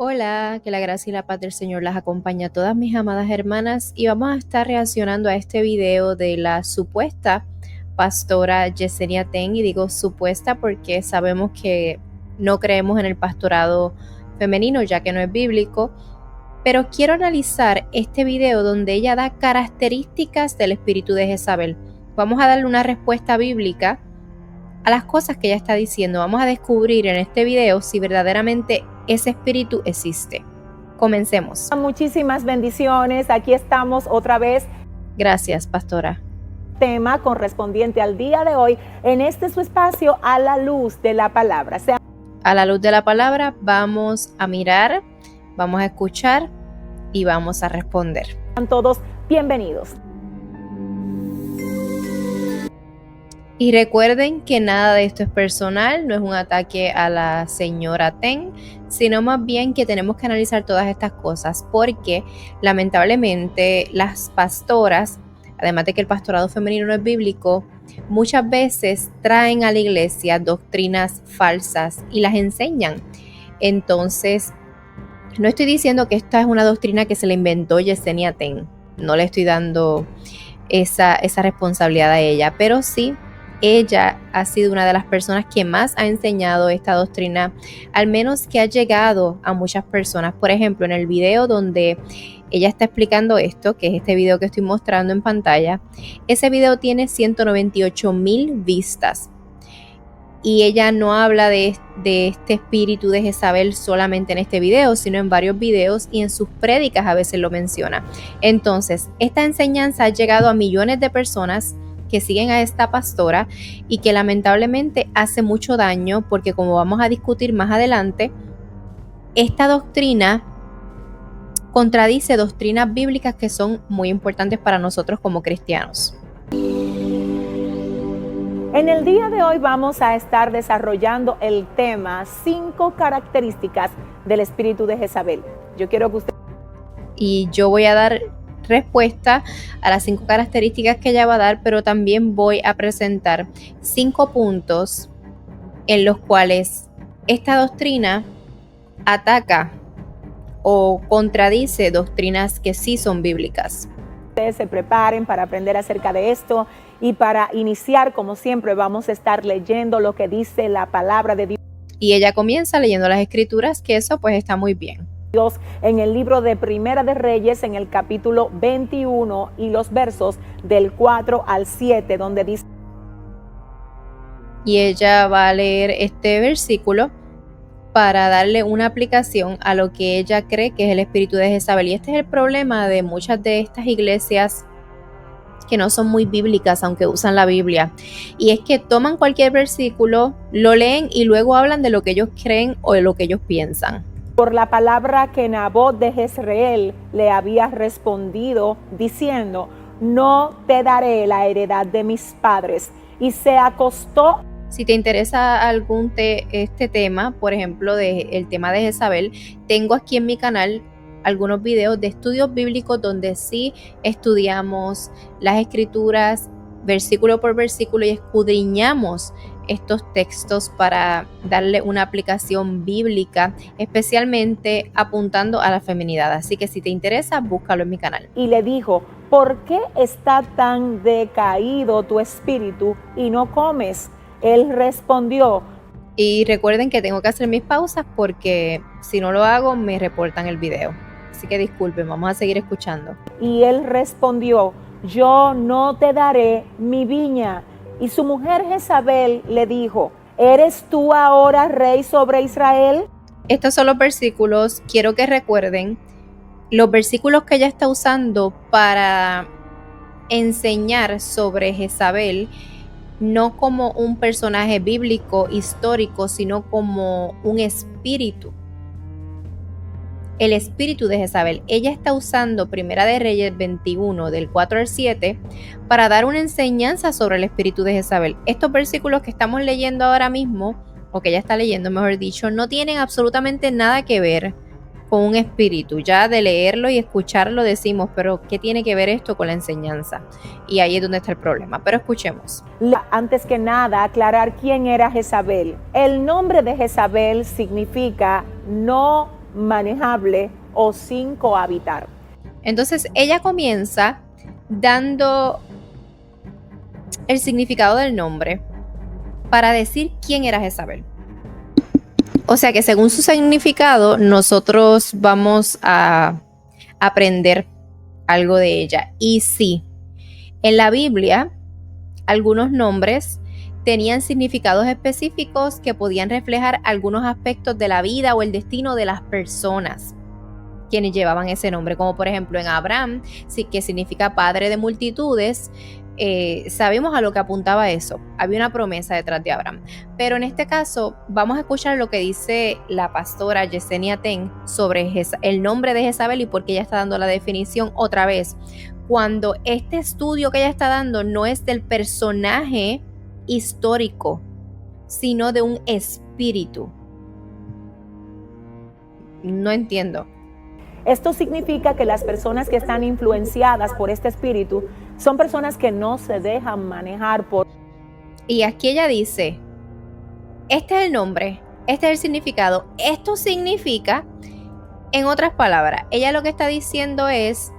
Hola, que la gracia y la paz del Señor las acompañe a todas mis amadas hermanas y vamos a estar reaccionando a este video de la supuesta pastora Yesenia Ten, y digo supuesta porque sabemos que no creemos en el pastorado femenino ya que no es bíblico, pero quiero analizar este video donde ella da características del espíritu de Jezabel. Vamos a darle una respuesta bíblica a las cosas que ella está diciendo. Vamos a descubrir en este video si verdaderamente ese espíritu existe. Comencemos. Muchísimas bendiciones. Aquí estamos otra vez. Gracias, pastora. Tema correspondiente al día de hoy en este su espacio a la luz de la palabra. A la luz de la palabra vamos a mirar, vamos a escuchar y vamos a responder. Sean todos bienvenidos. Y recuerden que nada de esto es personal, no es un ataque a la señora Ten, sino más bien que tenemos que analizar todas estas cosas porque lamentablemente las pastoras, además de que el pastorado femenino no es bíblico, muchas veces traen a la iglesia doctrinas falsas y las enseñan. Entonces, no estoy diciendo que esta es una doctrina que se la inventó Yesenia Ten, no le estoy dando esa responsabilidad a ella, pero sí, ella ha sido una de las personas que más ha enseñado esta doctrina, al menos que ha llegado a muchas personas. Por ejemplo, en el video donde ella está explicando esto, que es este video que estoy mostrando en pantalla, ese video tiene 198,000 vistas. Y ella no habla de este espíritu de Jezabel solamente en este video, sino en varios videos y en sus prédicas a veces lo menciona. Entonces, esta enseñanza ha llegado a millones de personas que siguen a esta pastora y que lamentablemente hace mucho daño porque, como vamos a discutir más adelante, esta doctrina contradice doctrinas bíblicas que son muy importantes para nosotros como cristianos. En el día de hoy vamos a estar desarrollando el tema 5 características del espíritu de Jezabel. Yo quiero que usted... Y yo voy a dar respuesta a las 5 características que ella va a dar, pero también voy a presentar 5 puntos en los cuales esta doctrina ataca o contradice doctrinas que sí son bíblicas. Ustedes se preparen para aprender acerca de esto y para iniciar, como siempre, vamos a estar leyendo lo que dice la palabra de Dios. Y ella comienza leyendo las escrituras, que eso pues está muy bien. Dios en el libro de Primera de Reyes, en el capítulo 21 y los versos del 4 al 7, donde dice... Y ella va a leer este versículo para darle una aplicación a lo que ella cree que es el espíritu de Jezabel. Y este es el problema de muchas de estas iglesias que no son muy bíblicas, aunque usan la Biblia. Y es que toman cualquier versículo, lo leen y luego hablan de lo que ellos creen o de lo que ellos piensan. Por la palabra que Nabot de Jezreel le había respondido, diciendo: no te daré la heredad de mis padres. Y se acostó. Si te interesa este tema, por ejemplo, el tema de Jezabel, tengo aquí en mi canal algunos videos de estudios bíblicos donde sí estudiamos las escrituras versículo por versículo y escudriñamos estos textos para darle una aplicación bíblica, especialmente apuntando a la feminidad. Así que si te interesa, búscalo en mi canal. Y le dijo: ¿por qué está tan decaído tu espíritu y no comes? Él respondió... Y recuerden que tengo que hacer mis pausas porque si no lo hago me reportan el video. Así que disculpen, vamos a seguir escuchando. Y él respondió: yo no te daré mi viña. Y su mujer Jezabel le dijo: ¿eres tú ahora rey sobre Israel? Estos son los versículos, quiero que recuerden, los versículos que ella está usando para enseñar sobre Jezabel, no como un personaje bíblico histórico, sino como un espíritu. El espíritu de Jezabel. Ella está usando Primera de Reyes 21 del 4 al 7 para dar una enseñanza sobre el espíritu de Jezabel. Estos versículos que estamos leyendo ahora mismo, o que ella está leyendo mejor dicho, no tienen absolutamente nada que ver con un espíritu. Ya de leerlo y escucharlo decimos, pero ¿qué tiene que ver esto con la enseñanza? Y ahí es donde está el problema, pero escuchemos. Antes que nada, aclarar quién era Jezabel. El nombre de Jezabel significa no manejable o sin cohabitar. Entonces ella comienza dando el significado del nombre para decir quién era Jezabel. O sea que según su significado, nosotros vamos a aprender algo de ella. Y sí, en la Biblia, algunos nombres tenían significados específicos que podían reflejar algunos aspectos de la vida o el destino de las personas quienes llevaban ese nombre, como por ejemplo en Abraham, sí, que significa padre de multitudes. Sabemos a lo que apuntaba eso. Había una promesa detrás de Abraham. Pero en este caso, vamos a escuchar lo que dice la pastora Yesenia Ten sobre el nombre de Jezabel y por qué ella está dando la definición otra vez. Cuando este estudio que ella está dando no es del personaje histórico, sino de un espíritu. No entiendo. Esto significa que las personas que están influenciadas por este espíritu son personas que no se dejan manejar por... Y aquí ella dice, este es el nombre, este es el significado. Esto significa, en otras palabras, ella lo que está diciendo es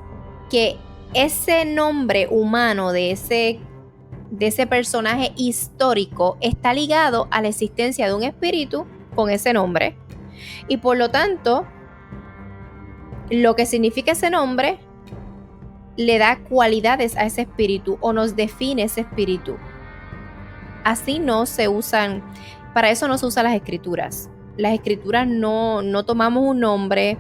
que ese nombre humano de ese personaje histórico está ligado a la existencia de un espíritu con ese nombre. Y por lo tanto, lo que significa ese nombre le da cualidades a ese espíritu o nos define ese espíritu. Así no se usan, para eso no se usan las escrituras. Las escrituras no tomamos un nombre,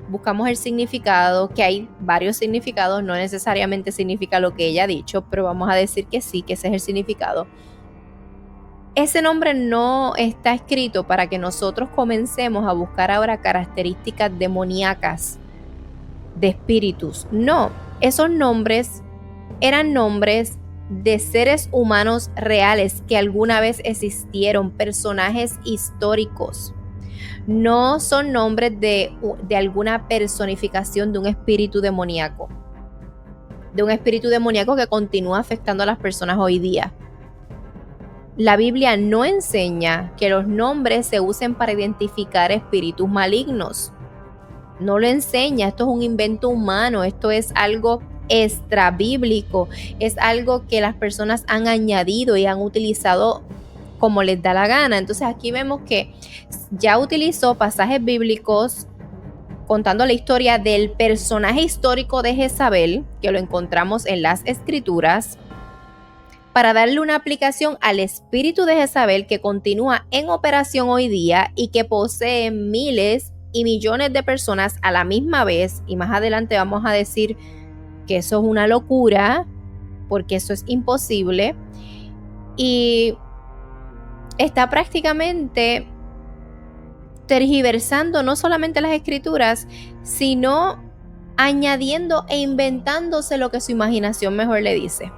buscamos el significado, que hay varios significados, no necesariamente significa lo que ella ha dicho, pero vamos a decir que sí, que ese es el significado. Ese nombre no está escrito para que nosotros comencemos a buscar ahora características demoníacas de espíritus. No, esos nombres eran nombres de seres humanos reales que alguna vez existieron, personajes históricos. No son nombres de alguna personificación de un espíritu demoníaco. De un espíritu demoníaco que continúa afectando a las personas hoy día. La Biblia no enseña que los nombres se usen para identificar espíritus malignos. No lo enseña, esto es un invento humano, esto es algo extrabíblico, es algo que las personas han añadido y han utilizado como les da la gana. Entonces aquí vemos que ya utilizó pasajes bíblicos contando la historia del personaje histórico de Jezabel, que lo encontramos en las escrituras, para darle una aplicación al espíritu de Jezabel que continúa en operación hoy día y que posee miles y millones de personas a la misma vez. Y más adelante vamos a decir que eso es una locura, porque eso es imposible. Y está prácticamente tergiversando no solamente las escrituras, sino añadiendo e inventándose lo que su imaginación mejor le dice.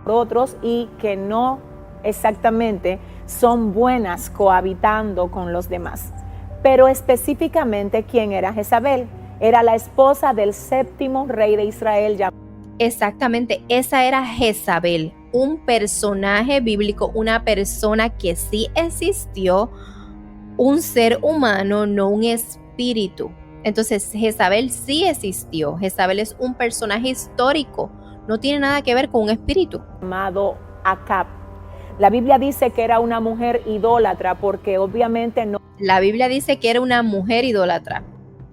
Otros y que no exactamente son buenas cohabitando con los demás. Pero específicamente, ¿quién era Jezabel? Era la esposa del 7º rey de Israel. Exactamente, esa era Jezabel, un personaje bíblico, una persona que sí existió, un ser humano, no un espíritu. Entonces, Jezabel sí existió. Jezabel es un personaje histórico, no tiene nada que ver con un espíritu. Llamado Acab. La Biblia dice que era una mujer idólatra porque obviamente no. La Biblia dice que era una mujer idólatra.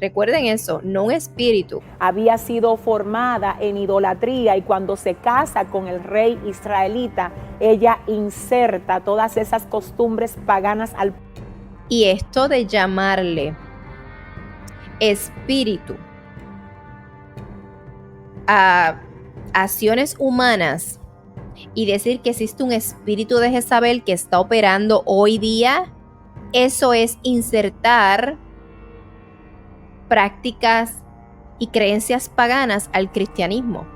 Recuerden eso, no un espíritu. Había sido formada en idolatría y cuando se casa con el rey israelita, ella inserta todas esas costumbres paganas al... Y esto de llamarle espíritu a acciones humanas y decir que existe un espíritu de Jezabel que está operando hoy día, eso es insertar prácticas y creencias paganas al cristianismo.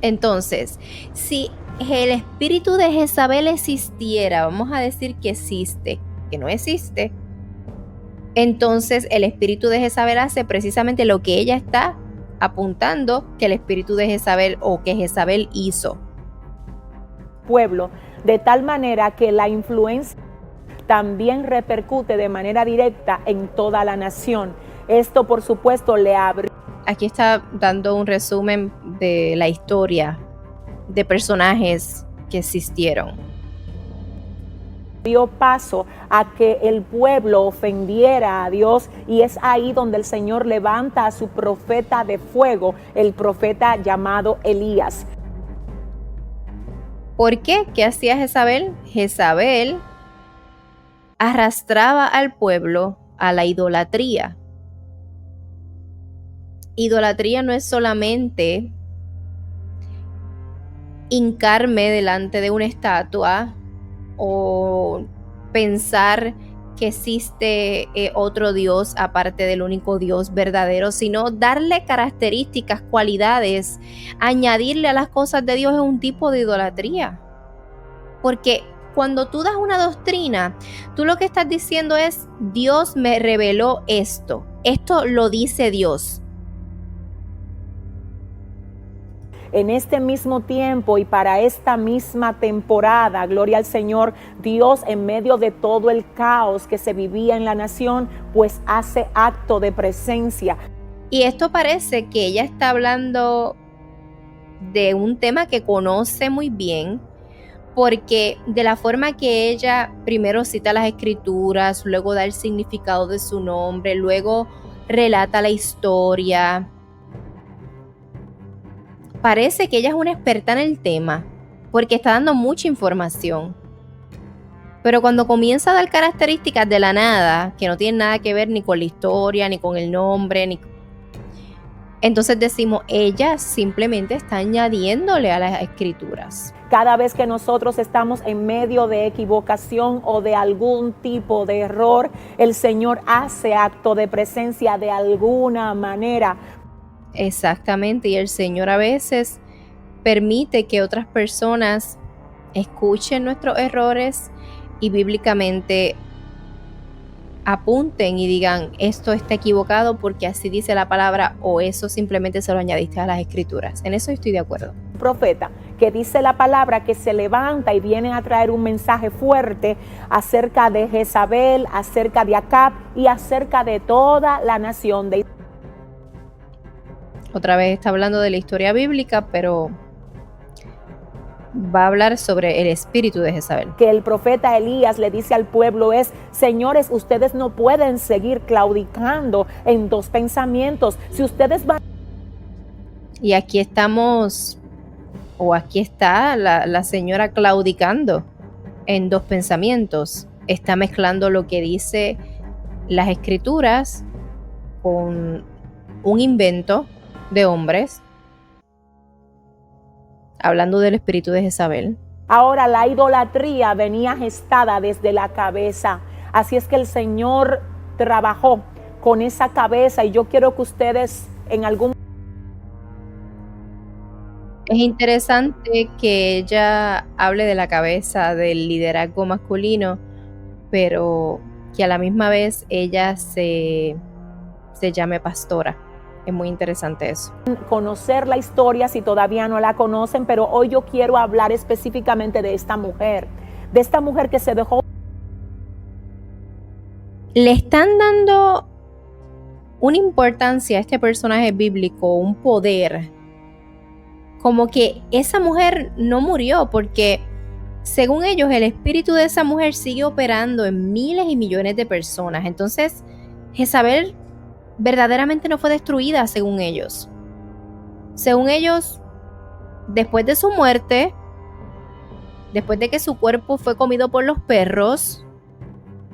Entonces, si el espíritu de Jezabel existiera, vamos a decir que existe, que no existe, entonces el espíritu de Jezabel hace precisamente lo que ella está apuntando que el espíritu de Jezabel o que Jezabel hizo. Pueblo, de tal manera que la influencia también repercute de manera directa en toda la nación. Esto, por supuesto, le abrió. Aquí está dando un resumen de la historia de personajes que existieron. Dio paso a que el pueblo ofendiera a Dios, y es ahí donde el Señor levanta a su profeta de fuego, el profeta llamado Elías. ¿Por qué? ¿Qué hacía Jezabel? Jezabel arrastraba al pueblo a la idolatría. Idolatría no es solamente hincarme delante de una estatua o pensar que existe otro Dios aparte del único Dios verdadero, sino darle características, cualidades, añadirle a las cosas de Dios es un tipo de idolatría. Porque cuando tú das una doctrina, tú lo que estás diciendo es: Dios me reveló esto lo dice Dios. En este mismo tiempo y para esta misma temporada, gloria al Señor, Dios, en medio de todo el caos que se vivía en la nación, pues hace acto de presencia. Y esto parece que ella está hablando de un tema que conoce muy bien, porque de la forma que ella primero cita las escrituras, luego da el significado de su nombre, luego relata la historia, parece que ella es una experta en el tema, porque está dando mucha información. Pero cuando comienza a dar características de la nada, que no tienen nada que ver ni con la historia, ni con el nombre, entonces decimos, ella simplemente está añadiéndole a las escrituras. Cada vez que nosotros estamos en medio de equivocación o de algún tipo de error, el Señor hace acto de presencia de alguna manera. Exactamente, y el Señor a veces permite que otras personas escuchen nuestros errores y bíblicamente apunten y digan: esto está equivocado porque así dice la palabra, o eso simplemente se lo añadiste a las escrituras. En eso estoy de acuerdo. Profeta que dice la palabra que se levanta y viene a traer un mensaje fuerte acerca de Jezabel, acerca de Acab y acerca de toda la nación de Israel. Otra vez está hablando de la historia bíblica, pero va a hablar sobre el espíritu de Jezabel. Que el profeta Elías le dice al pueblo es: señores, ustedes no pueden seguir claudicando en dos pensamientos. Si ustedes van... Y aquí estamos, o aquí está la señora claudicando en dos pensamientos. Está mezclando lo que dice las escrituras con un invento de hombres, hablando del espíritu de Jezabel. Ahora, la idolatría venía gestada desde la cabeza, así es que el Señor trabajó con esa cabeza, y yo quiero que ustedes en algún... Es interesante que ella hable de la cabeza del liderazgo masculino, pero que a la misma vez ella se llame pastora. Es muy interesante eso. Conocer la historia si todavía no la conocen, pero hoy yo quiero hablar específicamente de esta mujer que se dejó. Le están dando una importancia a este personaje bíblico, un poder, como que esa mujer no murió, porque según ellos el espíritu de esa mujer sigue operando en miles y millones de personas. Entonces Jezabel verdaderamente no fue destruida, según ellos. Según ellos, después de su muerte, después de que su cuerpo fue comido por los perros,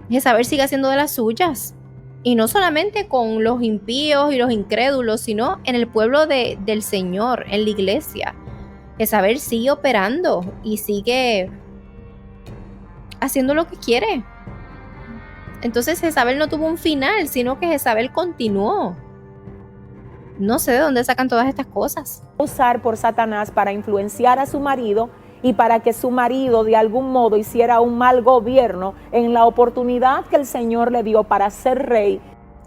Jezabel sigue haciendo de las suyas. Y no solamente con los impíos y los incrédulos, sino en el pueblo del Señor, en la iglesia. Jezabel sigue operando y sigue haciendo lo que quiere. Entonces Jezabel no tuvo un final, sino que Jezabel continuó. No sé de dónde sacan todas estas cosas. Usar por Satanás para influenciar a su marido y para que su marido de algún modo hiciera un mal gobierno en la oportunidad que el Señor le dio para ser rey.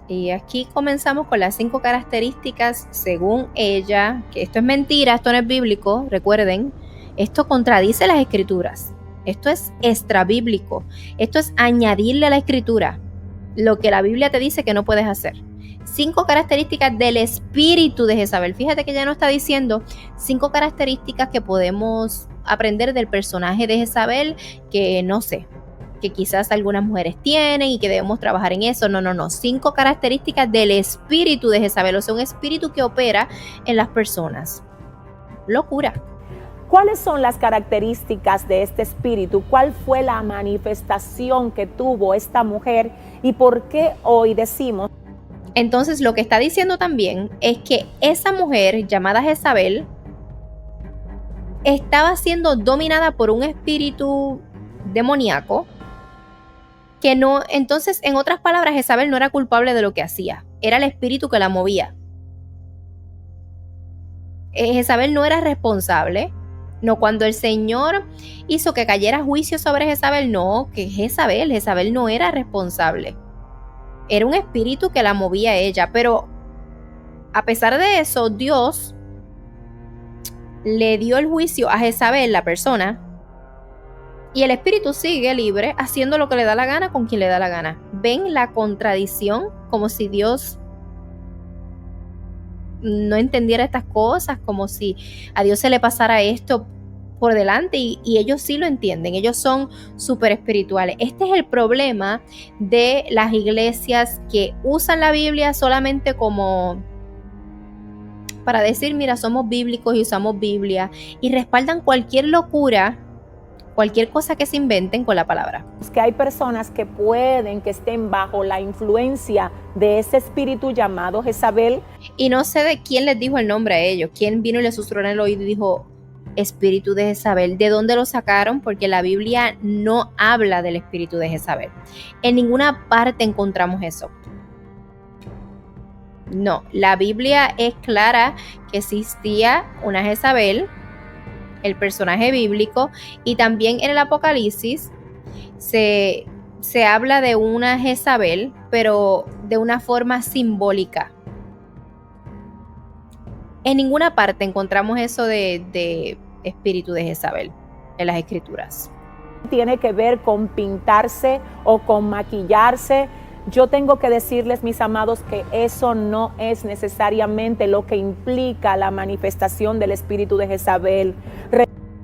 Y aquí comenzamos con las 5 características según ella, que esto es mentira, esto no es bíblico, recuerden, esto contradice las escrituras. Esto es extrabíblico. Esto es añadirle a la escritura lo que la Biblia te dice que no puedes hacer. 5 características del espíritu de Jezabel. Fíjate que ya no está diciendo 5 características que podemos aprender del personaje de Jezabel, que no sé, que quizás algunas mujeres tienen y que debemos trabajar en eso. No. 5 características del espíritu de Jezabel, o sea, un espíritu que opera en las personas. Locura. ¿Cuáles son las características de este espíritu? ¿Cuál fue la manifestación que tuvo esta mujer? ¿Y por qué hoy decimos? Entonces, lo que está diciendo también es que esa mujer llamada Jezabel estaba siendo dominada por un espíritu demoníaco que no, entonces, en otras palabras, Jezabel no era culpable de lo que hacía, era el espíritu que la movía. Jezabel no era responsable. No, cuando el Señor hizo que cayera juicio sobre Jezabel, no, que Jezabel no era responsable. Era un espíritu que la movía a ella, pero a pesar de eso, Dios le dio el juicio a Jezabel, la persona, y el espíritu sigue libre, haciendo lo que le da la gana con quien le da la gana. ¿Ven la contradicción? Como si Dios no entendiera estas cosas, como si a Dios se le pasara esto por delante, y ellos sí lo entienden, ellos son súper espirituales. Este es el problema de las iglesias que usan la Biblia solamente como para decir, mira, somos bíblicos y usamos Biblia, y respaldan cualquier locura, cualquier cosa que se inventen con la palabra. Es que hay personas que pueden que estén bajo la influencia de ese espíritu llamado Jezabel. Y no sé de quién les dijo el nombre a ellos, quién vino y les susurró en el oído y dijo, espíritu de Jezabel. ¿De dónde lo sacaron? Porque la Biblia no habla del espíritu de Jezabel. En ninguna parte encontramos eso. No, la Biblia es clara que existía una Jezabel, el personaje bíblico, y también en el Apocalipsis se habla de una Jezabel, pero de una forma simbólica. En ninguna parte encontramos eso de espíritu de Jezabel en las escrituras. Tiene que ver con pintarse o con maquillarse. Yo tengo que decirles, mis amados, que eso no es necesariamente lo que implica la manifestación del espíritu de Jezabel.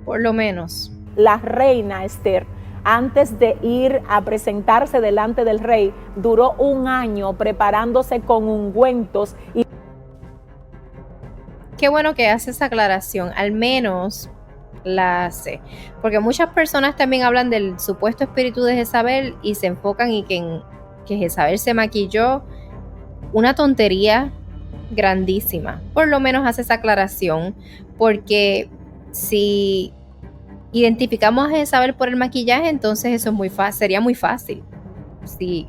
Por lo menos. La reina Esther, antes de ir a presentarse delante del rey, duró 1 año preparándose con ungüentos. Y qué bueno que hace esa aclaración, al menos la hace, porque muchas personas también hablan del supuesto espíritu de Jezabel y se enfocan en que Jezabel se maquilló. Una tontería grandísima. Por lo menos hace esa aclaración, porque si identificamos a Jezabel por el maquillaje, entonces eso es muy fácil, sería muy fácil si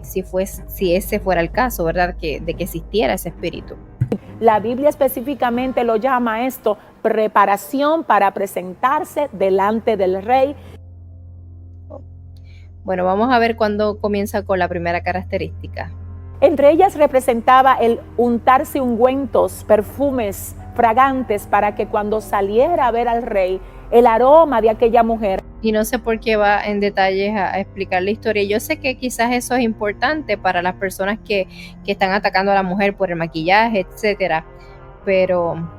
ese fuera el caso, ¿verdad? De que existiera ese espíritu. La Biblia específicamente lo llama esto preparación para presentarse delante del rey. Bueno, vamos a ver cuándo comienza con la primera característica. Entre ellas representaba el untarse ungüentos, perfumes fragantes, para que cuando saliera a ver al rey, el aroma de aquella mujer. Y no sé por qué va en detalles a explicar la historia. Yo sé que quizás eso es importante para las personas que están atacando a la mujer por el maquillaje, etcétera, pero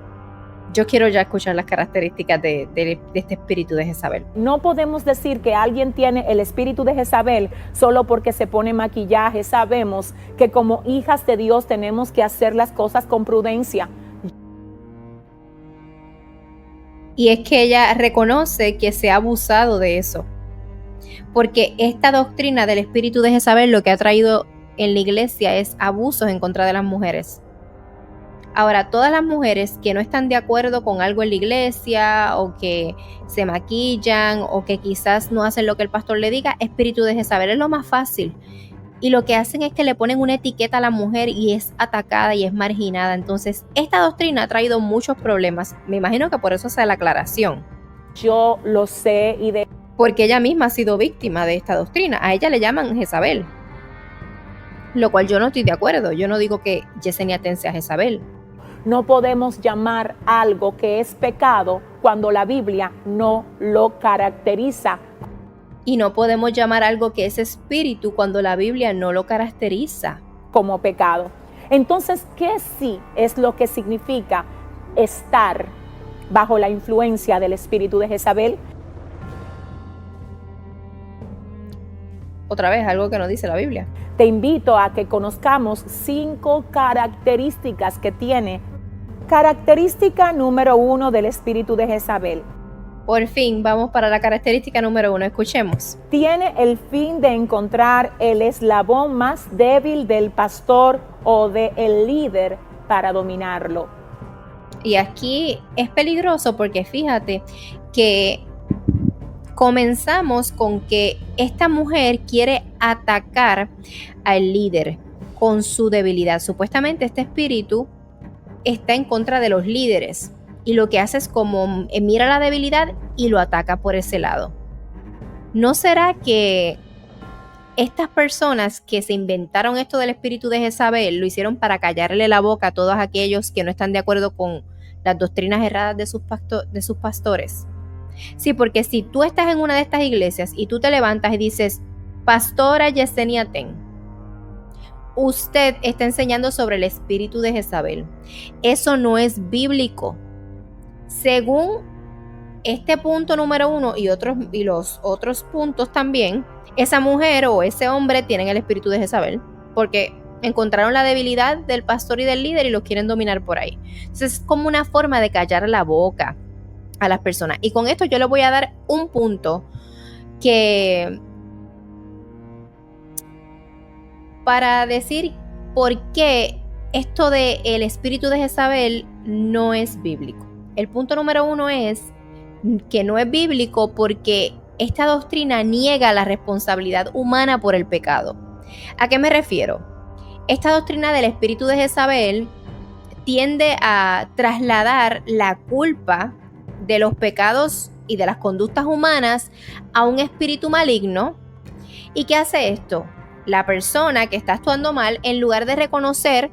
yo quiero ya escuchar las características de este espíritu de Jezabel. No podemos decir que alguien tiene el espíritu de Jezabel solo porque se pone maquillaje. Sabemos que como hijas de Dios tenemos que hacer las cosas con prudencia. Y es que ella reconoce que se ha abusado de eso. Porque esta doctrina del espíritu de Jezabel lo que ha traído en la iglesia es abusos en contra de las mujeres. Ahora, todas las mujeres que no están de acuerdo con algo en la iglesia, o que se maquillan, o que quizás no hacen lo que el pastor le diga, espíritu de Jezabel es lo más fácil. Y lo que hacen es que le ponen una etiqueta a la mujer y es atacada y es marginada. Entonces, esta doctrina ha traído muchos problemas. Me imagino que por eso hace la aclaración. Yo lo sé porque ella misma ha sido víctima de esta doctrina. A ella le llaman Jezabel. Lo cual yo no estoy de acuerdo. Yo no digo que Yesenia Ten sea Jezabel. No podemos llamar algo que es pecado cuando la Biblia no lo caracteriza. Y no podemos llamar algo que es espíritu cuando la Biblia no lo caracteriza como pecado. Entonces, ¿qué sí es lo que significa estar bajo la influencia del espíritu de Jezabel? Otra vez, algo que no dice la Biblia. Te invito a que conozcamos 5 características que tiene. Característica número 1 del espíritu de Jezabel. Por fin, vamos para la característica número 1. Escuchemos. Tiene el fin de encontrar el eslabón más débil del pastor o del líder para dominarlo. Y aquí es peligroso porque fíjate que comenzamos con que esta mujer quiere atacar al líder con su debilidad. Supuestamente este espíritu está en contra de los líderes y lo que hace es como mira la debilidad y lo ataca por ese lado. ¿No será que estas personas que se inventaron esto del espíritu de Jezabel lo hicieron para callarle la boca a todos aquellos que no están de acuerdo con las doctrinas erradas de sus pastores? Sí, porque si tú estás en una de estas iglesias y tú te levantas y dices, Pastora Yesenia Ten, usted está enseñando sobre el espíritu de Jezabel. Eso no es bíblico. Según este punto número 1 y los otros puntos también, esa mujer o ese hombre tienen el espíritu de Jezabel porque encontraron la debilidad del pastor y del líder y los quieren dominar por ahí. Entonces es como una forma de callar la boca a las personas. Y con esto yo les voy a dar un punto que para decir por qué esto de el espíritu de Jezabel no es bíblico. El punto número 1 es que no es bíblico porque esta doctrina niega la responsabilidad humana por el pecado. ¿A qué me refiero? Esta doctrina del espíritu de Jezabel tiende a trasladar la culpa de los pecados y de las conductas humanas a un espíritu maligno. ¿Y qué hace esto? La persona que está actuando mal, en lugar de reconocer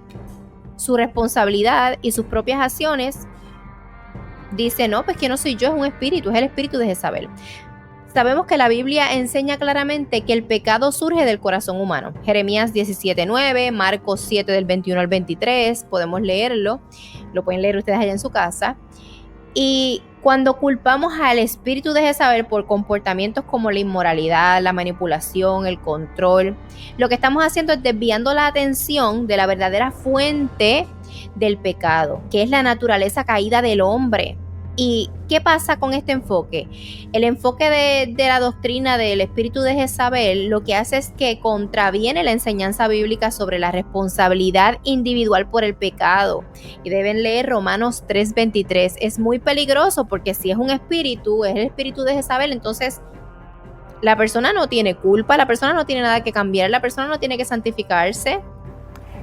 su responsabilidad y sus propias acciones, dice, no, pues que no soy yo, es un espíritu, es el espíritu de Jezabel. Sabemos que la Biblia enseña claramente que el pecado surge del corazón humano. Jeremías 17:9, Marcos 7 del 21 al 23, podemos leerlo, lo pueden leer ustedes allá en su casa. Y cuando culpamos al espíritu de Jezabel por comportamientos como la inmoralidad, la manipulación, el control, lo que estamos haciendo es desviando la atención de la verdadera fuente del pecado, que es la naturaleza caída del hombre. ¿Y qué pasa con este enfoque? El enfoque de la doctrina del espíritu de Jezabel lo que hace es que contraviene la enseñanza bíblica sobre la responsabilidad individual por el pecado. Y deben leer Romanos 3:23. Es muy peligroso porque si es un espíritu, es el espíritu de Jezabel, entonces la persona no tiene culpa, la persona no tiene nada que cambiar, la persona no tiene que santificarse.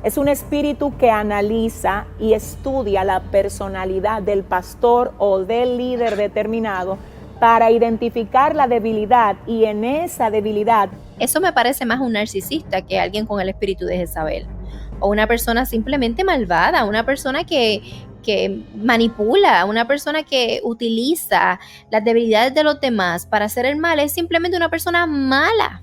Es un espíritu que analiza y estudia la personalidad del pastor o del líder determinado para identificar la debilidad y en esa debilidad. Eso me parece más un narcisista que alguien con el espíritu de Jezabel. O una persona simplemente malvada, una persona que manipula, una persona que utiliza las debilidades de los demás para hacer el mal. Es simplemente una persona mala.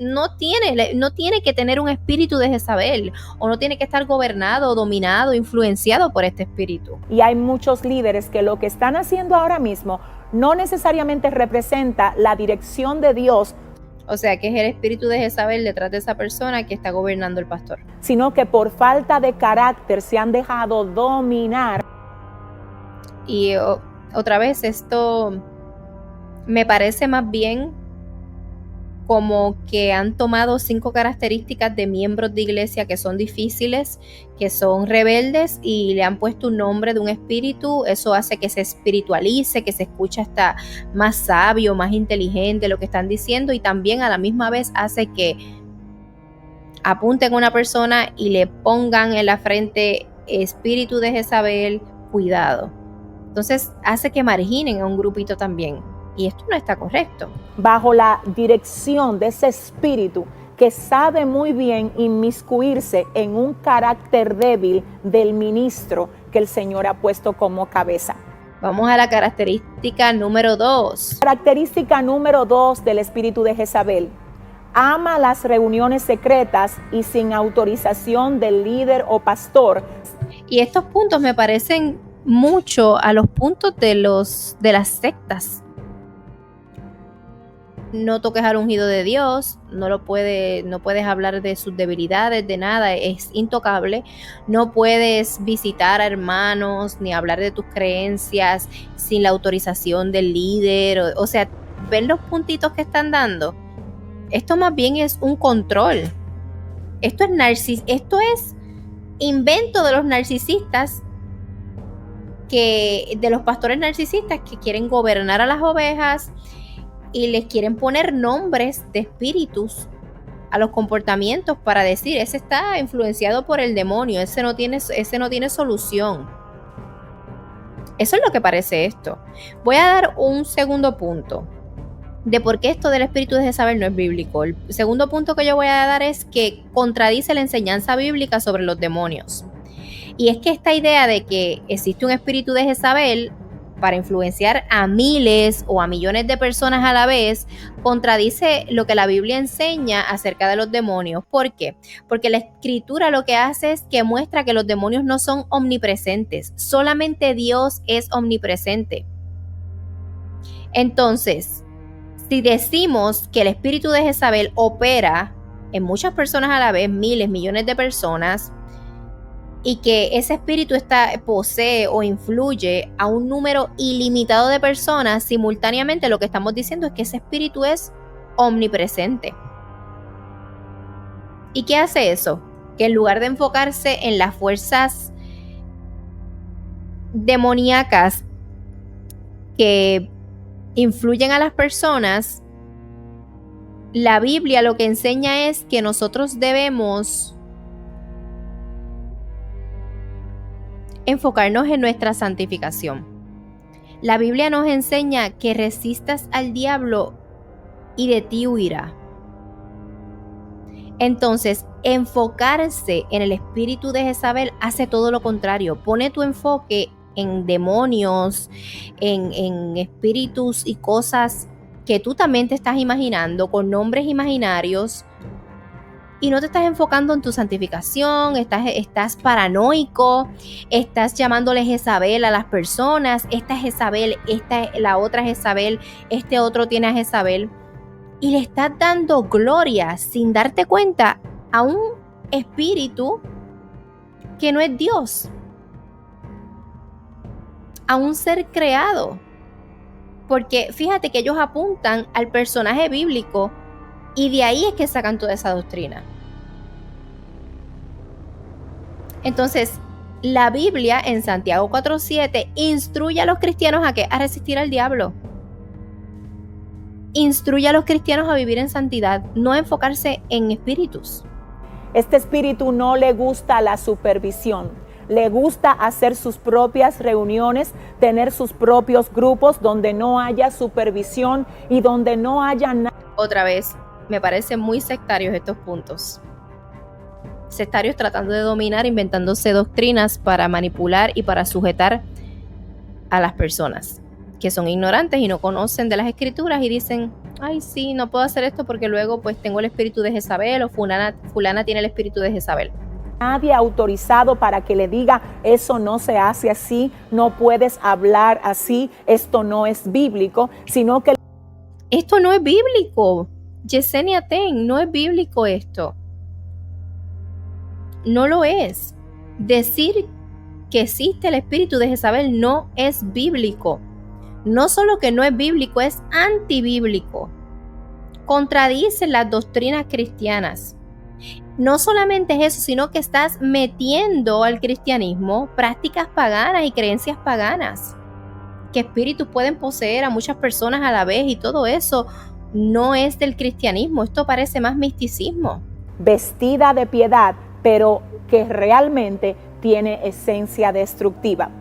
No tiene que tener un espíritu de Jezabel o no tiene que estar gobernado, dominado, influenciado por este espíritu. Y hay muchos líderes que lo que están haciendo ahora mismo no necesariamente representa la dirección de Dios. O sea, que es el espíritu de Jezabel detrás de esa persona que está gobernando el pastor. Sino que por falta de carácter se han dejado dominar. Y otra vez esto me parece más bien como que han tomado 5 características de miembros de iglesia que son difíciles, que son rebeldes y le han puesto un nombre de un espíritu. Eso hace que se espiritualice, que se escuche hasta más sabio, más inteligente lo que están diciendo y también a la misma vez hace que apunten a una persona y le pongan en la frente espíritu de Jezabel, cuidado. Entonces hace que marginen a un grupito también. Y esto no está correcto. Bajo la dirección de ese espíritu que sabe muy bien inmiscuirse en un carácter débil del ministro que el Señor ha puesto como cabeza. Vamos a la característica número 2. Característica número 2 del espíritu de Jezabel. Ama las reuniones secretas y sin autorización del líder o pastor. Y estos puntos me parecen mucho a los puntos de las sectas. No toques al ungido de Dios, no puedes hablar de sus debilidades, de nada, es intocable. No puedes visitar a hermanos ni hablar de tus creencias sin la autorización del líder. O sea, ¿ven los puntitos que están dando? Esto más bien es un control. Esto es invento de los narcisistas, de los pastores narcisistas que quieren gobernar a las ovejas y les quieren poner nombres de espíritus a los comportamientos para decir, ese está influenciado por el demonio, ese no tiene solución. Eso es lo que parece esto. Voy a dar un segundo punto de por qué esto del espíritu de Jezabel no es bíblico. El segundo punto que yo voy a dar es que contradice la enseñanza bíblica sobre los demonios. Y es que esta idea de que existe un espíritu de Jezabel para influenciar a miles o a millones de personas a la vez, contradice lo que la Biblia enseña acerca de los demonios. ¿Por qué? Porque la escritura lo que hace es que muestra que los demonios no son omnipresentes, solamente Dios es omnipresente. Entonces, si decimos que el espíritu de Jezabel opera en muchas personas a la vez, miles, millones de personas, y que ese espíritu posee o influye a un número ilimitado de personas simultáneamente, lo que estamos diciendo es que ese espíritu es omnipresente. ¿Y qué hace eso? Que en lugar de enfocarse en las fuerzas demoníacas que influyen a las personas, la Biblia lo que enseña es que nosotros debemos enfocarnos en nuestra santificación. La Biblia nos enseña que resistas al diablo y de ti huirá. Entonces, enfocarse en el espíritu de Jezabel hace todo lo contrario. Pone tu enfoque en demonios, en espíritus y cosas que tú también te estás imaginando con nombres imaginarios, y no te estás enfocando en tu santificación, estás paranoico, estás llamándole Jezabel a las personas, esta es Jezabel, la otra es Jezabel, este otro tiene a Jezabel, y le estás dando gloria sin darte cuenta a un espíritu que no es Dios, a un ser creado. Porque fíjate que ellos apuntan al personaje bíblico y de ahí es que sacan toda esa doctrina. Entonces, la Biblia en Santiago 4:7 instruye a los cristianos a resistir al diablo. Instruye a los cristianos a vivir en santidad, no enfocarse en espíritus. Este espíritu no le gusta la supervisión. Le gusta hacer sus propias reuniones, tener sus propios grupos donde no haya supervisión y donde no haya nada. Otra vez, me parecen muy sectarios estos puntos. Sectarios tratando de dominar, inventándose doctrinas para manipular y para sujetar a las personas que son ignorantes y no conocen de las escrituras y dicen, ay sí, no puedo hacer esto porque luego pues tengo el espíritu de Jezabel o fulana tiene el espíritu de Jezabel. Nadie autorizado para que le diga, eso no se hace así, no puedes hablar así, esto no es bíblico, sino que... Esto no es bíblico, Yesenia Ten, no es bíblico esto. No lo es. Decir que existe el espíritu de Jezabel no es bíblico. No solo que no es bíblico, es antibíblico. Contradice las doctrinas cristianas. No solamente es eso, sino que estás metiendo al cristianismo prácticas paganas y creencias paganas. Que espíritus pueden poseer a muchas personas a la vez y todo eso no es del cristianismo. Esto parece más misticismo. Vestida de piedad, pero que realmente tiene esencia destructiva.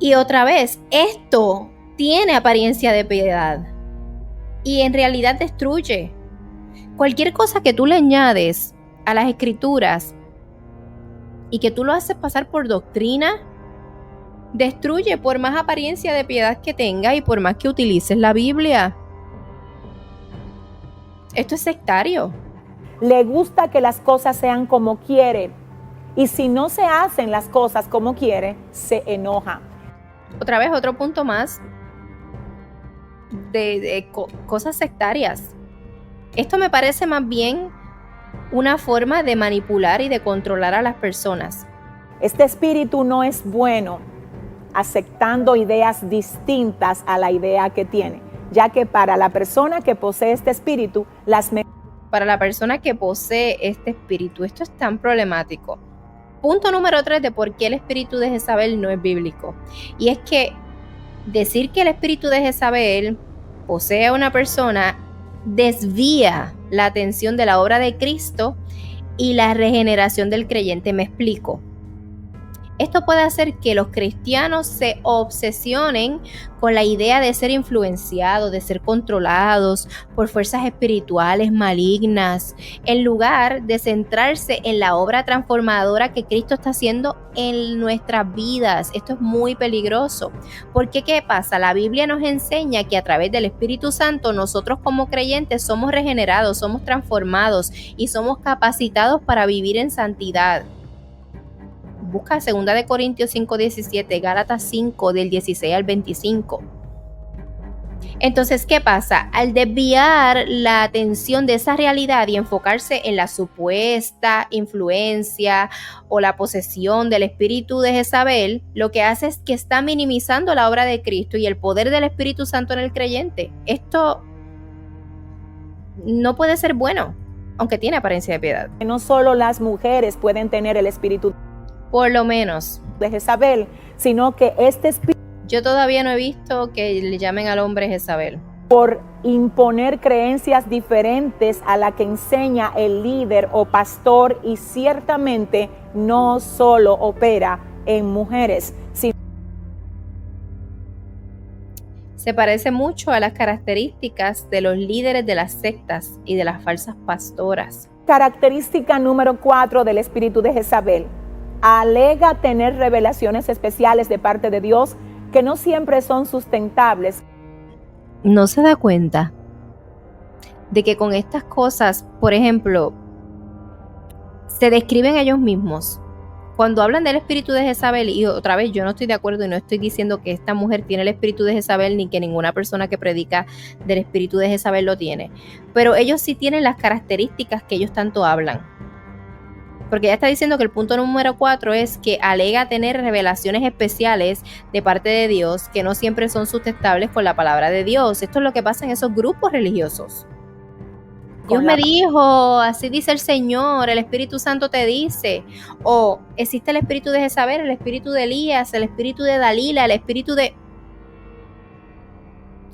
Y otra vez, esto tiene apariencia de piedad y en realidad destruye. Cualquier cosa que tú le añades a las escrituras y que tú lo haces pasar por doctrina, Destruye por más apariencia de piedad que tenga y por más que utilices la Biblia. Esto es sectario. Le gusta que las cosas sean como quiere. Y si no se hacen las cosas como quiere, se enoja. Otra vez, otro punto más de cosas sectarias. Esto me parece más bien una forma de manipular y de controlar a las personas. Este espíritu no es bueno aceptando ideas distintas a la idea que tiene, ya que para la persona que posee este espíritu, para la persona que posee este espíritu, esto es tan problemático. Punto número 3 de por qué el espíritu de Jezabel no es bíblico. Y es que decir que el espíritu de Jezabel posee a una persona desvía la atención de la obra de Cristo y la regeneración del creyente. Me explico. Esto puede hacer que los cristianos se obsesionen con la idea de ser influenciados, de ser controlados por fuerzas espirituales malignas, en lugar de centrarse en la obra transformadora que Cristo está haciendo en nuestras vidas. Esto es muy peligroso. Porque ¿qué pasa? La Biblia nos enseña que a través del Espíritu Santo nosotros como creyentes somos regenerados, somos transformados y somos capacitados para vivir en santidad. Busca 2 Corintios 5:17, Gálatas 5 del 16 al 25. Entonces, ¿qué pasa? Al desviar la atención de esa realidad y enfocarse en la supuesta influencia o la posesión del espíritu de Jezabel, lo que hace es que está minimizando la obra de Cristo y el poder del Espíritu Santo en el creyente. Esto no puede ser bueno, aunque tiene apariencia de piedad. no solo las mujeres pueden tener el espíritu Por lo menos de Jezabel, sino que este espíritu, yo todavía no he visto que le llamen al hombre Jezabel. por imponer creencias diferentes a la que enseña el líder o pastor, y ciertamente no solo opera en mujeres, sino se parece mucho a las características de los líderes de las sectas y de las falsas pastoras. Característica número 4 del espíritu de Jezabel: alega tener revelaciones especiales de parte de Dios que no siempre son sustentables. No se da cuenta de que con estas cosas, por ejemplo, se describen ellos mismos. Cuando hablan del espíritu de Jezabel, y otra vez yo no estoy de acuerdo y no estoy diciendo que esta mujer tiene el espíritu de Jezabel ni que ninguna persona que predica del espíritu de Jezabel lo tiene, pero ellos sí tienen las características que ellos tanto hablan. Porque ella está diciendo que el punto número 4 es que alega tener revelaciones especiales de parte de Dios que no siempre son sustentables con la palabra de Dios. Esto es lo que pasa en esos grupos religiosos. Dios me dijo, así dice el Señor, el Espíritu Santo te dice, o existe el espíritu de Jezabel, el espíritu de Elías, el espíritu de Dalila, el espíritu de...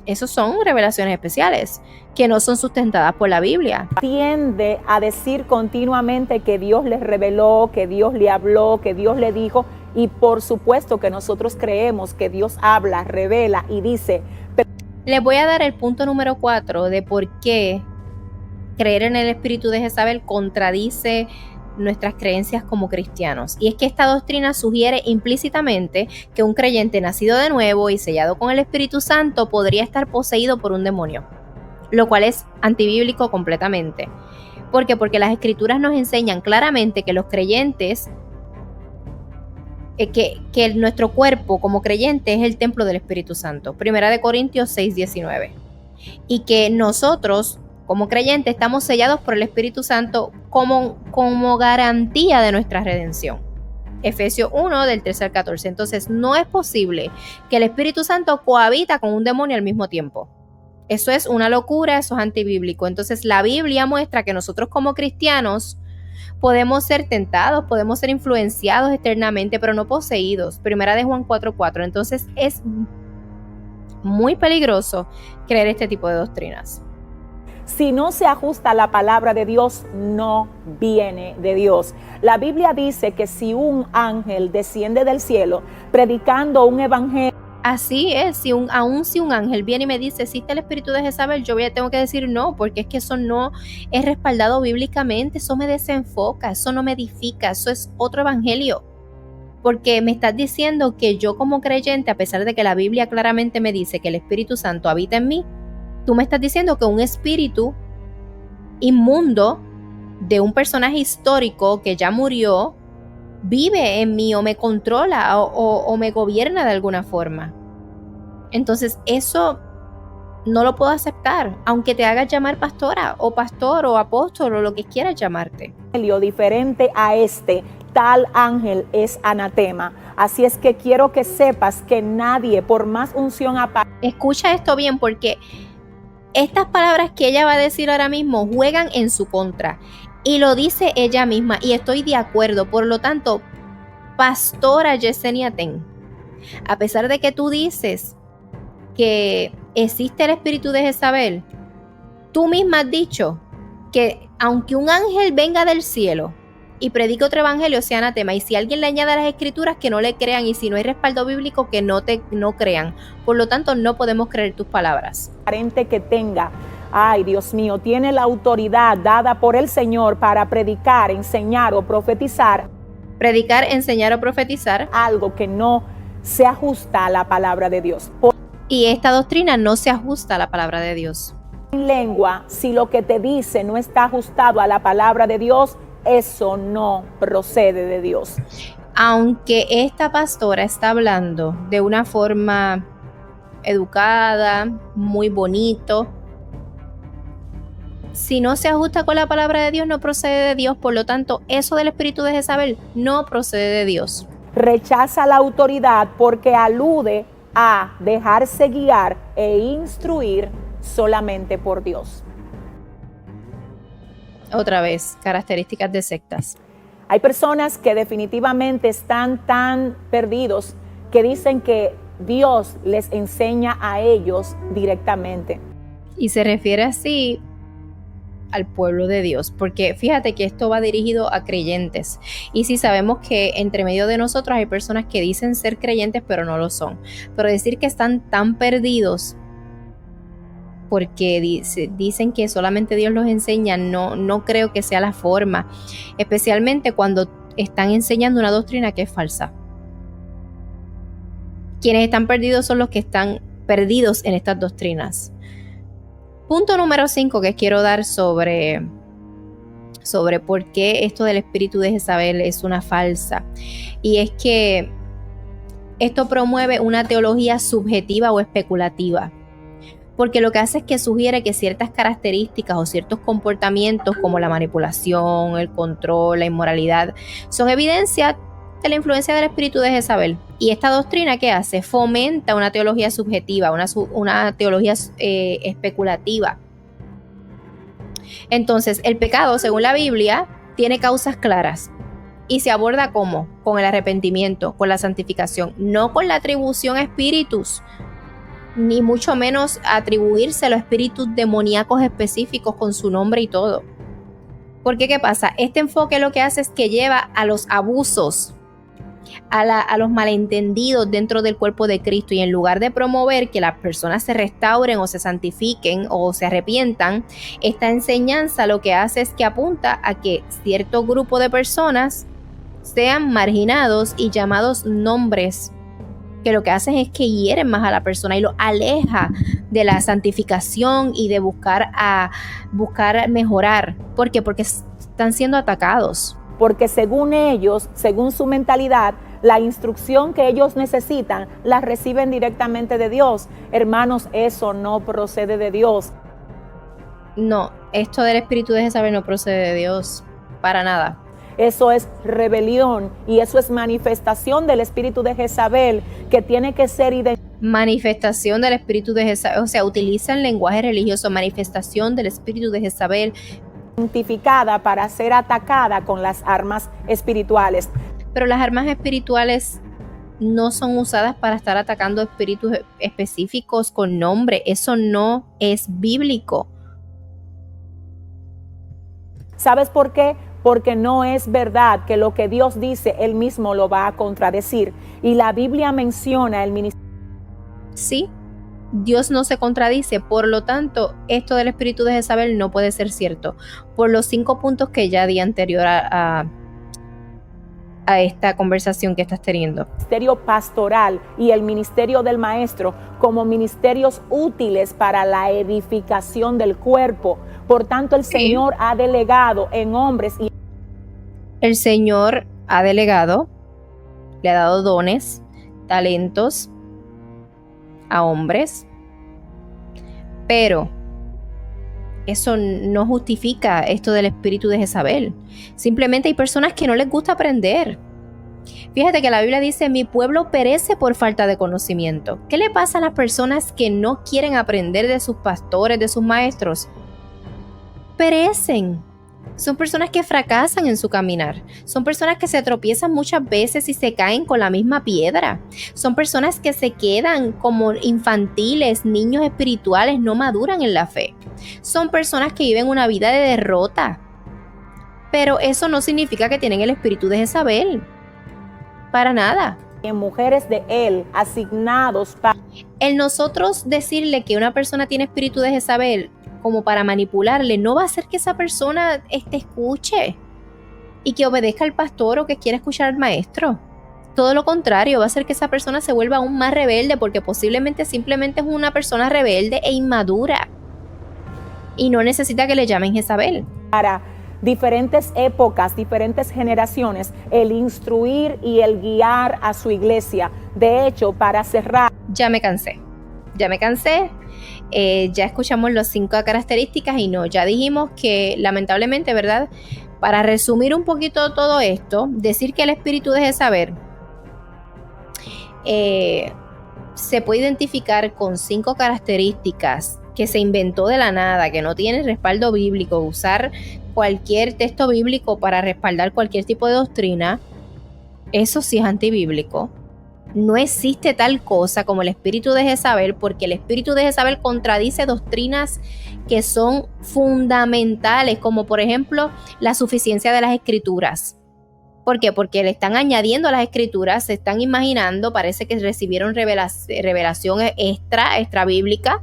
Esos son revelaciones especiales que no son sustentadas por la Biblia. Tiende a decir continuamente que Dios les reveló, que Dios le habló, que Dios le dijo, y por supuesto que nosotros creemos que Dios habla, revela y dice. Les voy a dar el punto número 4 de por qué creer en el espíritu de Jezabel contradice nuestras creencias como cristianos. Y es que esta doctrina sugiere implícitamente que un creyente nacido de nuevo y sellado con el Espíritu Santo podría estar poseído por un demonio, lo cual es antibíblico completamente. ¿Por qué? Porque las escrituras nos enseñan claramente que los creyentes, que nuestro cuerpo como creyente es el templo del Espíritu Santo. 1 Corintios 6:19. Y que nosotros como creyentes estamos sellados por el Espíritu Santo como garantía de nuestra redención. Efesios 1 del 13 al 14. Entonces no es posible que el Espíritu Santo cohabita con un demonio al mismo tiempo. Eso es una locura, eso es antibíblico. Entonces la Biblia muestra que nosotros como cristianos podemos ser tentados, podemos ser influenciados externamente, pero no poseídos. 1 Juan 4:4. Entonces es muy peligroso creer este tipo de doctrinas. Si no se ajusta a la palabra de Dios, no viene de Dios. La Biblia dice que si un ángel desciende del cielo predicando un evangelio, así es, aún si un ángel viene y me dice, ¿existe el espíritu de Jezabel? Yo tengo que decir no, porque es que eso no es respaldado bíblicamente, eso me desenfoca, eso no me edifica, eso es otro evangelio. Porque me estás diciendo que yo como creyente, a pesar de que la Biblia claramente me dice que el Espíritu Santo habita en mí, tú me estás diciendo que un espíritu inmundo de un personaje histórico que ya murió vive en mí o me controla o me gobierna de alguna forma. Entonces eso no lo puedo aceptar, aunque te hagas llamar pastora o pastor o apóstol o lo que quieras llamarte. Diferente a este, tal ángel es anatema. Así es que quiero que sepas que nadie, por más unción escucha esto bien, porque estas palabras que ella va a decir ahora mismo juegan en su contra. Y lo dice ella misma, y estoy de acuerdo. Por lo tanto, pastora Yesenia Ten, a pesar de que tú dices que existe el espíritu de Jezabel, tú misma has dicho que aunque un ángel venga del cielo y predique otro evangelio, sea anatema, y si alguien le añade a las escrituras, que no le crean, y si no hay respaldo bíblico, que no crean. Por lo tanto, no podemos creer tus palabras. Que tenga, ay Dios mío, tiene la autoridad dada por el Señor para predicar, enseñar o profetizar. Predicar, enseñar o profetizar algo que no se ajusta a la palabra de Dios. Y esta doctrina no se ajusta a la palabra de Dios. En lengua, si lo que te dice no está ajustado a la palabra de Dios, eso no procede de Dios. Aunque esta pastora está hablando de una forma educada, muy bonito, si no se ajusta con la palabra de Dios, no procede de Dios. Por lo tanto, eso del espíritu de Jezabel no procede de Dios. Rechaza la autoridad porque alude a dejarse guiar e instruir solamente por Dios. Otra vez, características de sectas. Hay personas que definitivamente están tan perdidos que dicen que Dios les enseña a ellos directamente. Y se refiere así al pueblo de Dios, porque fíjate que esto va dirigido a creyentes, y sí sabemos que entre medio de nosotros hay personas que dicen ser creyentes pero no lo son, pero decir que están tan perdidos porque dicen que solamente Dios los enseña, no creo que sea la forma, especialmente cuando están enseñando una doctrina que es falsa. Quienes están perdidos son los que están perdidos en estas doctrinas. Punto número 5 que quiero dar sobre por qué esto del espíritu de Jezabel es una falsa. Y es que esto promueve una teología subjetiva o especulativa. Porque lo que hace es que sugiere que ciertas características o ciertos comportamientos como la manipulación, el control, la inmoralidad, son evidencia de la influencia del espíritu de Jezabel. Y esta doctrina, ¿qué hace? Fomenta una teología subjetiva, una teología especulativa. Entonces, el pecado, según la Biblia, tiene causas claras. Y se aborda ¿cómo? Con el arrepentimiento, con la santificación, no con la atribución a espíritus, ni mucho menos atribuirse a los espíritus demoníacos específicos con su nombre y todo. Porque ¿qué pasa? Este enfoque lo que hace es que lleva a los abusos, a los malentendidos dentro del cuerpo de Cristo, y en lugar de promover que las personas se restauren o se santifiquen o se arrepientan, esta enseñanza lo que hace es que apunta a que cierto grupo de personas sean marginados y llamados nombres que lo que hacen es que hieren más a la persona y lo aleja de la santificación y de buscar mejorar. ¿Por qué? Porque están siendo atacados. Porque según ellos, según su mentalidad, la instrucción que ellos necesitan la reciben directamente de Dios. Hermanos, eso no procede de Dios. No, esto del espíritu de Jezabel no procede de Dios, para nada. Eso es rebelión y eso es manifestación del espíritu de Jezabel que tiene que ser manifestación del espíritu de Jezabel, o sea, utiliza el lenguaje religioso, manifestación del espíritu de Jezabel, identificada para ser atacada con las armas espirituales. Pero las armas espirituales no son usadas para estar atacando espíritus específicos con nombre. Eso no es bíblico. ¿Sabes por qué? Porque no es verdad que lo que Dios dice, Él mismo lo va a contradecir. Y la Biblia menciona el ministerio. Sí, Dios no se contradice, por lo tanto, esto del espíritu de Jezabel no puede ser cierto. Por los 5 puntos que ya di anterior a a esta conversación que estás teniendo. El ministerio pastoral y el ministerio del maestro como ministerios útiles para la edificación del cuerpo. Por tanto, el Señor ha delegado en hombres y el Señor ha delegado, le ha dado dones, talentos a hombres, pero eso no justifica esto del espíritu de Jezabel. Simplemente hay personas que no les gusta aprender. Fíjate que la Biblia dice, mi pueblo perece por falta de conocimiento. ¿Qué le pasa a las personas que no quieren aprender de sus pastores, de sus maestros? Perecen. Son personas que fracasan en su caminar. Son personas que se tropiezan muchas veces y se caen con la misma piedra. Son personas que se quedan como infantiles, niños espirituales, no maduran en la fe. Son personas que viven una vida de derrota. Pero eso no significa que tienen el espíritu de Jezabel. Para nada. en mujeres de Él asignados para... El nosotros decirle que una persona tiene espíritu de Jezabel como para manipularle, no va a hacer que esa persona te escuche y que obedezca al pastor o que quiera escuchar al maestro. Todo lo contrario, va a hacer que esa persona se vuelva aún más rebelde, porque posiblemente simplemente es una persona rebelde e inmadura y no necesita que le llamen Jezabel. Para diferentes épocas, diferentes generaciones, el instruir y el guiar a su iglesia. De hecho, para cerrar... Ya me cansé. Ya escuchamos las 5 características y no, ya dijimos que lamentablemente, ¿verdad? Para resumir un poquito todo esto, decir que el espíritu de Jezabel se puede identificar con 5 características que se inventó de la nada, que no tiene respaldo bíblico. Usar cualquier texto bíblico para respaldar cualquier tipo de doctrina, eso sí es antibíblico. No existe tal cosa como el espíritu de Jezabel, porque el espíritu de Jezabel contradice doctrinas que son fundamentales, como por ejemplo la suficiencia de las escrituras. ¿Por qué? Porque le están añadiendo a las escrituras, se están imaginando, parece que recibieron revelación extra bíblica.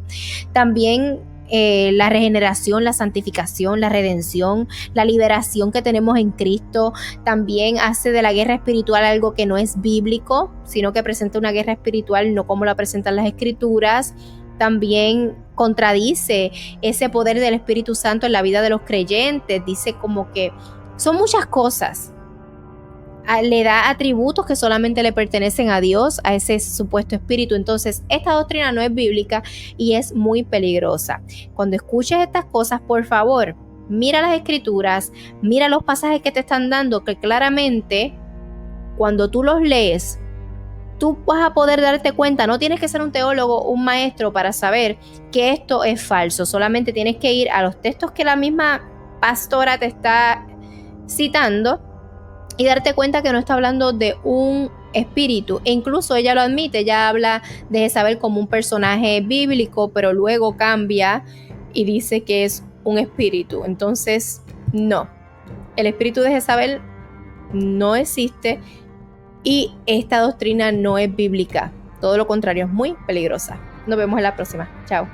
También la regeneración, la santificación, la redención, la liberación que tenemos en Cristo. También hace de la guerra espiritual algo que no es bíblico, sino que presenta una guerra espiritual no como la presentan las escrituras. También contradice ese poder del Espíritu Santo en la vida de los creyentes. Dice como que son muchas cosas. Le da atributos que solamente le pertenecen a Dios, a ese supuesto espíritu. Entonces, esta doctrina no es bíblica y es muy peligrosa. Cuando escuches estas cosas, por favor, mira las escrituras, mira los pasajes que te están dando, que claramente, cuando tú los lees, tú vas a poder darte cuenta. No tienes que ser un teólogo, un maestro para saber que esto es falso. Solamente tienes que ir a los textos que la misma pastora te está citando y darte cuenta que no está hablando de un espíritu. E incluso ella lo admite, ella habla de Jezabel como un personaje bíblico, pero luego cambia y dice que es un espíritu. Entonces, no. El espíritu de Jezabel no existe y esta doctrina no es bíblica. Todo lo contrario, es muy peligrosa. Nos vemos en la próxima. Chao.